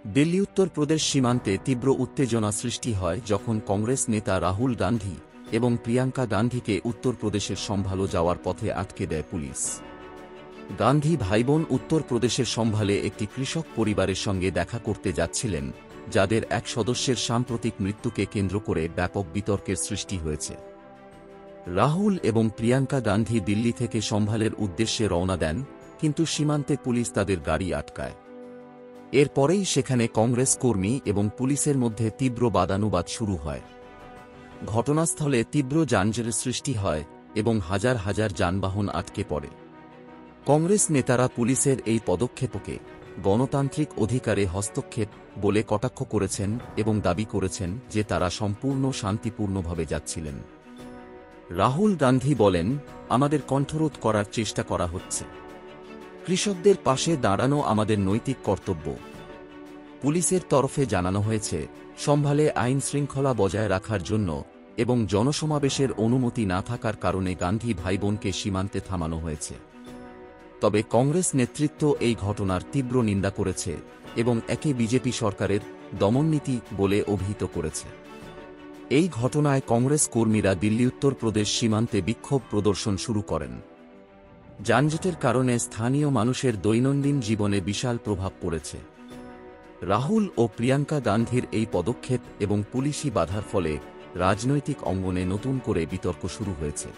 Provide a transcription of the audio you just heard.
দিল্লি উত্তরপ্রদেশ সীমান্তে তীব্র উত্তেজনা সৃষ্টি হয় যখন কংগ্রেস নেতা রাহুল গান্ধী এবং প্রিয়াঙ্কা গান্ধীকে উত্তরপ্রদেশের সম্ভালে যাওয়ার পথে আটকে দেয় পুলিশ। গান্ধী ভাইবোন উত্তরপ্রদেশের সম্ভালে একটি কৃষক পরিবারের সঙ্গে দেখা করতে যাচ্ছিলেন, যাদের এক সদস্যের সাম্প্রতিক মৃত্যুকে কেন্দ্র করে ব্যাপক বিতর্কের সৃষ্টি হয়েছে। রাহুল এবং প্রিয়াঙ্কা গান্ধী দিল্লি থেকে সম্ভালের উদ্দেশ্যে রওনা দেন, কিন্তু সীমান্তে পুলিশ তাদের গাড়ি আটকায়। এরপরেই সেখানে কংগ্রেস কর্মী এবং পুলিশের মধ্যে তীব্র বাদানুবাদ শুরু হয়। ঘটনাস্থলে তীব্র যানজটের সৃষ্টি হয় এবং হাজার হাজার যানবাহন আটকে পড়ে। কংগ্রেস নেতারা পুলিশের এই পদক্ষেপকে গণতান্ত্রিক অধিকারে হস্তক্ষেপ বলে কটাক্ষ করেছেন এবং দাবি করেছেন যে তারা সম্পূর্ণ শান্তিপূর্ণভাবে যাচ্ছিলেন। রাহুল গান্ধী বলেন, আমাদের কণ্ঠরোধ করার চেষ্টা করা হচ্ছে। কৃষকদের পাশে দাঁড়ানো আমাদের নৈতিক কর্তব্য। পুলিশের তরফে জানানো হয়েছে, সম্ভালে আইন শৃঙ্খলা বজায় রাখার জন্য এবং জনসমাবেশের অনুমতি না থাকার কারণে গান্ধী ভাইবোনকে সীমান্তে থামানো হয়েছে। তবে কংগ্রেস নেতৃত্ব এই ঘটনার তীব্র নিন্দা করেছে এবং একে বিজেপি সরকারের দমননীতি বলে অভিহিত করেছে। এই ঘটনায় কংগ্রেস কর্মীরা দিল্লি উত্তরপ্রদেশ সীমান্তে বিক্ষোভ প্রদর্শন শুরু করেন। যানজটের কারণে স্থানীয় মানুষের দৈনন্দিন জীবনে বিশাল প্রভাব পড়েছে। রাহুল ও প্রিয়াঙ্কা গান্ধীর এই পদক্ষেপ এবং পুলিশি বাধার ফলে রাজনৈতিক অঙ্গনে নতুন করে বিতর্ক শুরু হয়েছে।